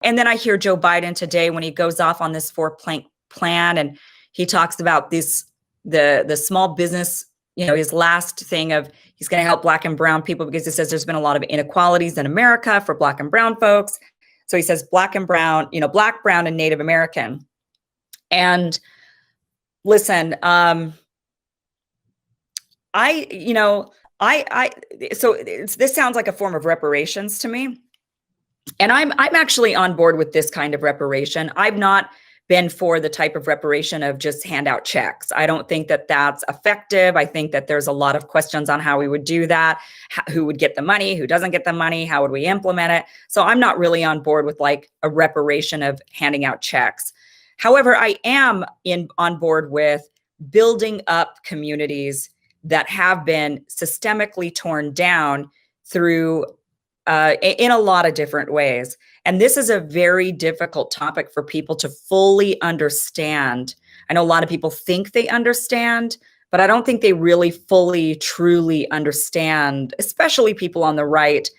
And then I hear Joe Biden today when he goes off on this four-plank plan, and he talks about the small business, his last thing of he's going to help Black and brown people because he says there's been a lot of inequalities in America for Black and brown folks. So he says Black and brown, Black, brown, and Native American. And listen, this sounds like a form of reparations to me. And I'm actually on board with this kind of reparation. I've not been for the type of reparation of just hand out checks. I don't think that that's effective. I think that there's a lot of questions on how we would do that, who would get the money, who doesn't get the money, how would we implement it? So I'm not really on board with like a reparation of handing out checks. However, I am on board with building up communities that have been systemically torn down through in a lot of different ways. And this is a very difficult topic for people to fully understand. I know a lot of people think they understand, but I don't think they really fully, truly understand, especially people on the right,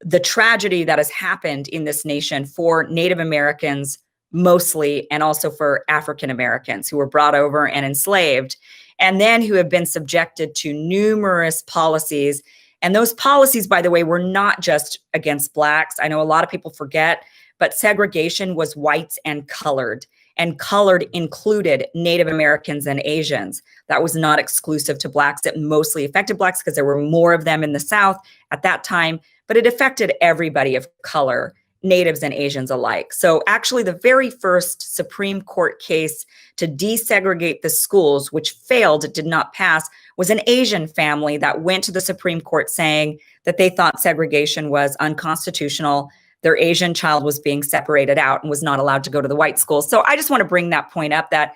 the tragedy that has happened in this nation for Native Americans mostly, and also for African Americans who were brought over and enslaved, and then who have been subjected to numerous policies. And those policies, by the way, were not just against Blacks. I know a lot of people forget, but segregation was whites and colored included Native Americans and Asians. That was not exclusive to Blacks. It mostly affected Blacks because there were more of them in the South at that time, but it affected everybody of color, Natives and Asians alike. So actually the very first Supreme Court case to desegregate the schools, which failed, it did not pass, was an Asian family that went to the Supreme Court saying that they thought segregation was unconstitutional. Their Asian child was being separated out and was not allowed to go to the white school. So I just want to bring that point up, that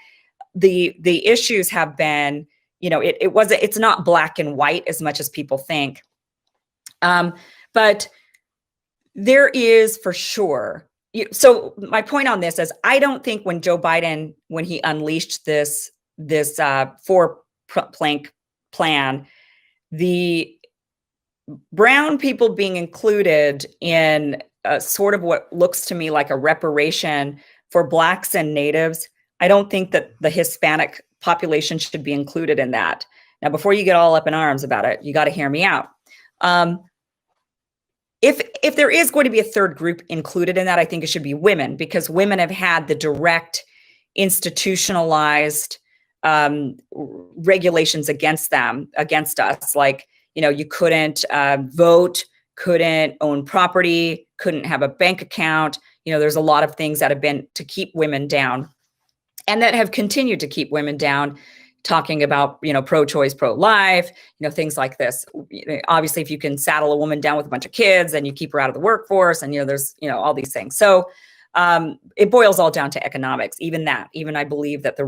the issues have been, it's not black and white as much as people think. But there is for sure. So my point on this is, I don't think when Joe Biden, when he unleashed this four-plank plan, the brown people being included in sort of what looks to me like a reparation for Blacks and Natives, I don't think that the Hispanic population should be included in that. Now, before you get all up in arms about it, you got to hear me out. If there is going to be a third group included in that, I think it should be women, because women have had the direct institutionalized regulations against us. Like, you couldn't vote, couldn't own property, couldn't have a bank account. There's a lot of things that have been to keep women down and that have continued to keep women down, talking about, pro-choice, pro-life, things like this. Obviously, if you can saddle a woman down with a bunch of kids and you keep her out of the workforce, and, there's, all these things. So it boils all down to economics. Even I believe that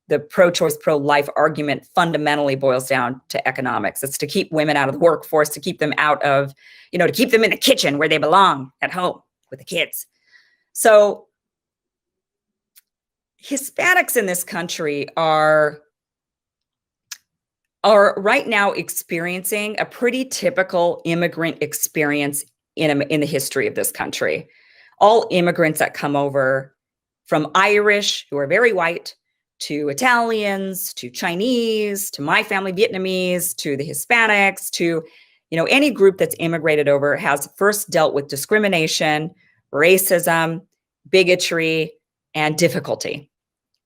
the pro-choice, pro-life argument fundamentally boils down to economics. It's to keep women out of the workforce, to keep them out of, to keep them in the kitchen where they belong, at home with the kids. So Hispanics in this country are right now experiencing a pretty typical immigrant experience in the history of this country. All immigrants that come over, from Irish, who are very white, to Italians, to Chinese, to my family, Vietnamese, to the Hispanics, to, any group that's immigrated over, has first dealt with discrimination, racism, bigotry, and difficulty.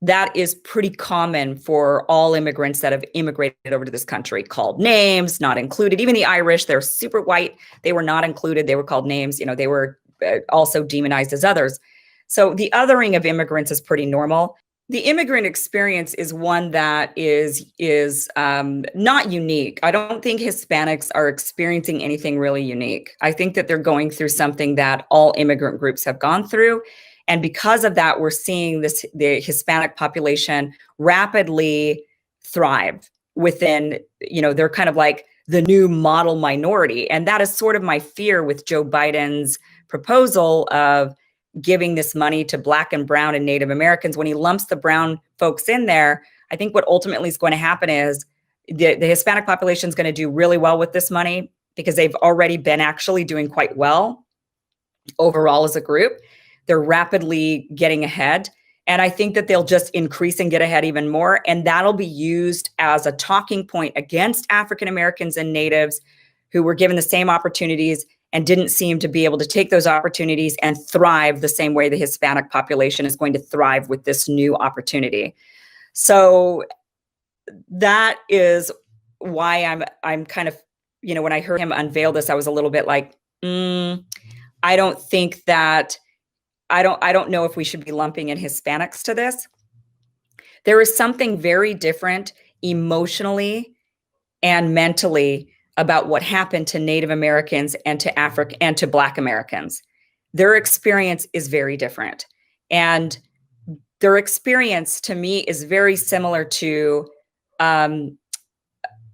That is pretty common for all immigrants that have immigrated over to this country. Called names, not included. Even the Irish, they're super white. They were not included. They were called names. They were also demonized as others. So the othering of immigrants is pretty normal. The immigrant experience is one that is not unique. I don't think Hispanics are experiencing anything really unique. I think that they're going through something that all immigrant groups have gone through. And because of that, we're seeing the Hispanic population rapidly thrive within, they're kind of like the new model minority. And that is sort of my fear with Joe Biden's proposal of giving this money to Black and brown and Native Americans. When he lumps the brown folks in there, I think what ultimately is going to happen is the Hispanic population is going to do really well with this money, because they've already been actually doing quite well. overall as a group. They're rapidly getting ahead. And I think that they'll just increase and get ahead even more. And that'll be used as a talking point against African Americans and Natives who were given the same opportunities and didn't seem to be able to take those opportunities and thrive the same way the Hispanic population is going to thrive with this new opportunity. So that is why I'm kind of, when I heard him unveil this, I was a little bit like, I don't think that, I don't know if we should be lumping in Hispanics to this. There is something very different emotionally and mentally about what happened to Native Americans and to Africa and to Black Americans. Their experience is very different. And their experience to me is very similar to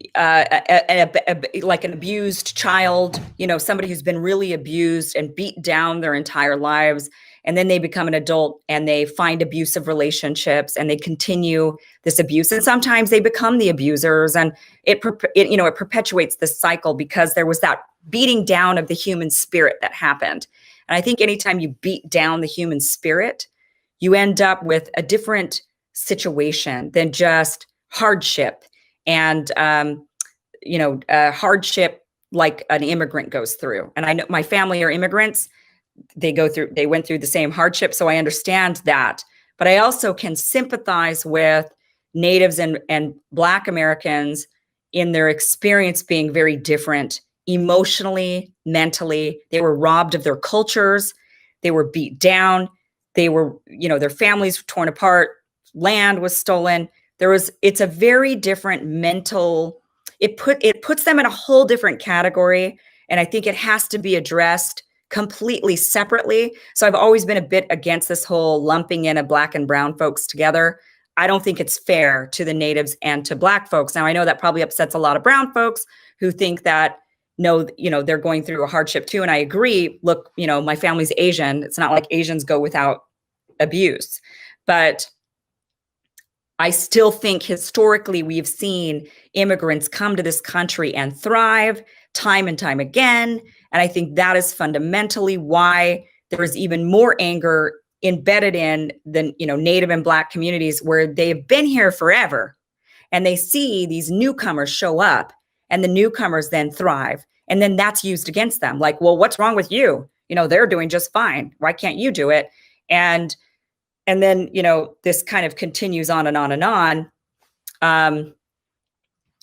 like an abused child, somebody who's been really abused and beat down their entire lives. And then they become an adult and they find abusive relationships and they continue this abuse. And sometimes they become the abusers, and it perpetuates this cycle because there was that beating down of the human spirit that happened. And I think anytime you beat down the human spirit, you end up with a different situation than just hardship and, hardship like an immigrant goes through. And I know my family are immigrants. They went through the same hardship. So I understand that. But I also can sympathize with Natives and Black Americans in their experience being very different emotionally, mentally. They were robbed of their cultures. They were beat down. They were, their families were torn apart. Land was stolen. It's a very different mental, it puts them in a whole different category. And I think it has to be addressed completely separately. So I've always been a bit against this whole lumping in of Black and brown folks together. I don't think it's fair to the Natives and to Black folks. Now, I know that probably upsets a lot of brown folks who think that, no, they're going through a hardship too. And I agree. Look, my family's Asian. It's not like Asians go without abuse. But I still think historically we've seen immigrants come to this country and thrive time and time again. And I think that is fundamentally why there is even more anger embedded in the Native and Black communities where they've been here forever. And they see these newcomers show up and the newcomers then thrive. And then that's used against them. Like, well, what's wrong with you? They're doing just fine. Why can't you do it? And then, this kind of continues on and on and on.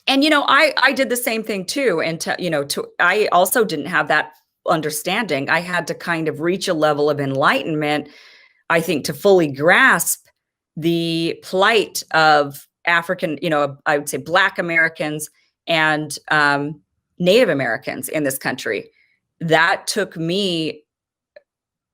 I did the same thing too. And I also didn't have that understanding. I had to kind of reach a level of enlightenment, I think, to fully grasp the plight of African, I would say Black Americans and Native Americans in this country. That took me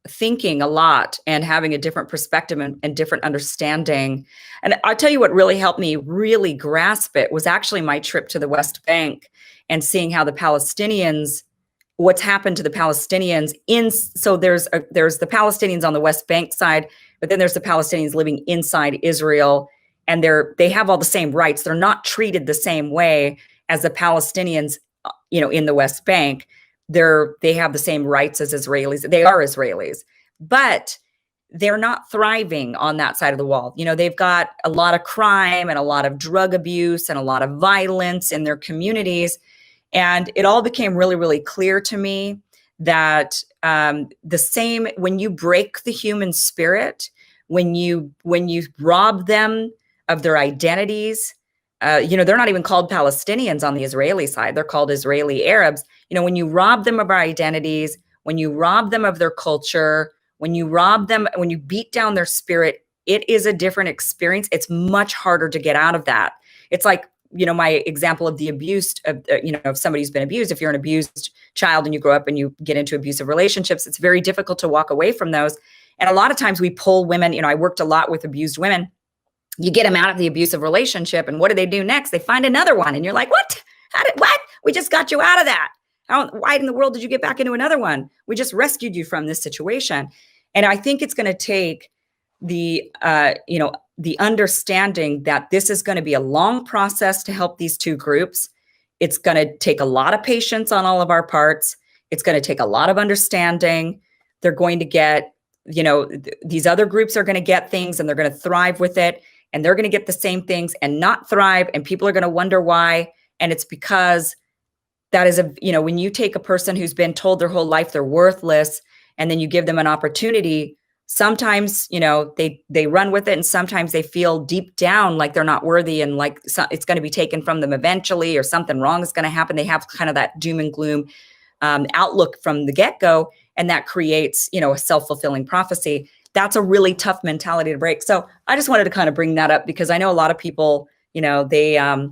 thinking a lot and having a different perspective and different understanding. And I'll tell you what really helped me really grasp it was actually my trip to the West Bank and seeing how the Palestinians, what's happened to the Palestinians so there's the Palestinians on the West Bank side, but then there's the Palestinians living inside Israel, and they have all the same rights. They're not treated the same way as the Palestinians, in the West Bank. They have the same rights as Israelis. They are Israelis, but they're not thriving on that side of the wall. They've got a lot of crime and a lot of drug abuse and a lot of violence in their communities. And it all became really, really clear to me that when you break the human spirit, when you rob them of their identities, they're not even called Palestinians on the Israeli side. They're called Israeli Arabs. When you rob them of our identities, when you rob them of their culture, when you beat down their spirit, it is a different experience. It's much harder to get out of that. It's like, my example of the abused, if somebody's been abused, if you're an abused child and you grow up and you get into abusive relationships, it's very difficult to walk away from those. And a lot of times we pull women, I worked a lot with abused women. You get them out of the abusive relationship, and what do they do next? They find another one, and you're like, what? What? We just got you out of that. Why in the world did you get back into another one? We just rescued you from this situation. And I think it's going to take the understanding that this is going to be a long process to help these two groups. It's going to take a lot of patience on all of our parts. It's going to take a lot of understanding. they're going to get, these other groups are going to get things and they're going to thrive with it, and they're going to get the same things and not thrive, and people are going to wonder why. And it's because that is when you take a person who's been told their whole life they're worthless, and then you give them an opportunity, sometimes, they run with it, and sometimes they feel deep down like they're not worthy, and like it's going to be taken from them eventually, or something wrong is going to happen. They have kind of that doom and gloom outlook from the get-go, and that creates, a self-fulfilling prophecy. That's a really tough mentality to break. So I just wanted to kind of bring that up, because I know a lot of people, they are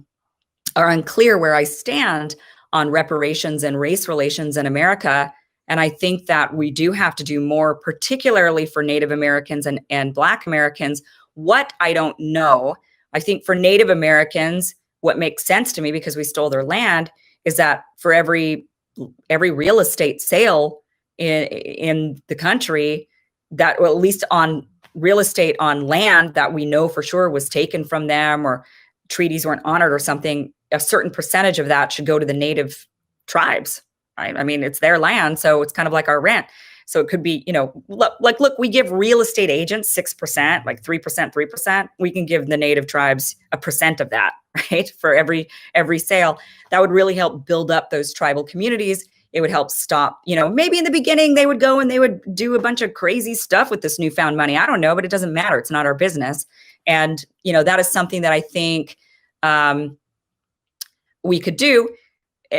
unclear where I stand on reparations and race relations in America. And I think that we do have to do more, particularly for Native Americans and Black Americans. What I don't know, I think for Native Americans, what makes sense to me, because we stole their land, is that for every real estate sale in the country, that, well, at least on real estate on land that we know for sure was taken from them, or treaties weren't honored or something, a certain percentage of that should go to the Native tribes. Right? I mean, it's their land, so it's kind of like our rent. So it could be, look, we give real estate agents 6%, like 3%, 3%. We can give the Native tribes 1% of that, right? For every sale. That would really help build up those tribal communities. It would help stop, maybe in the beginning they would go and they would do a bunch of crazy stuff with this newfound money. I don't know, but it doesn't matter. It's not our business. And, that is something that I think we could do.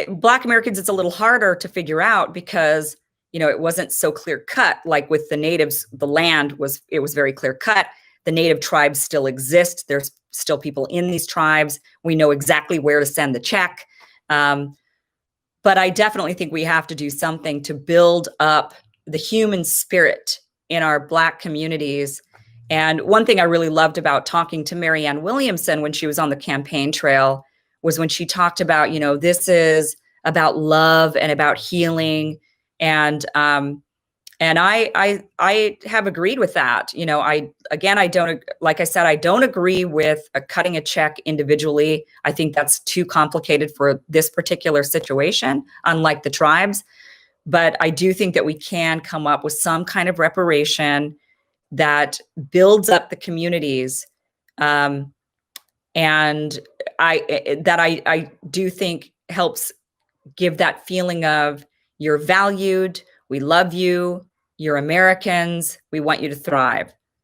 Black Americans, it's a little harder to figure out, because, it wasn't so clear cut. Like with the natives, the land was very clear cut. The Native tribes still exist. There's still people in these tribes. We know exactly where to send the check. But I definitely think we have to do something to build up the human spirit in our Black communities. And one thing I really loved about talking to Marianne Williamson when she was on the campaign trail was when she talked about, this is about love and about healing. And I have agreed with that. I don't, like I said, I don't agree with cutting a check individually. I think that's too complicated for this particular situation, unlike the tribes. But I do think that we can come up with some kind of reparation that builds up the communities. And I do think helps give that feeling of you're valued, we love you, you're Americans, we want you to thrive.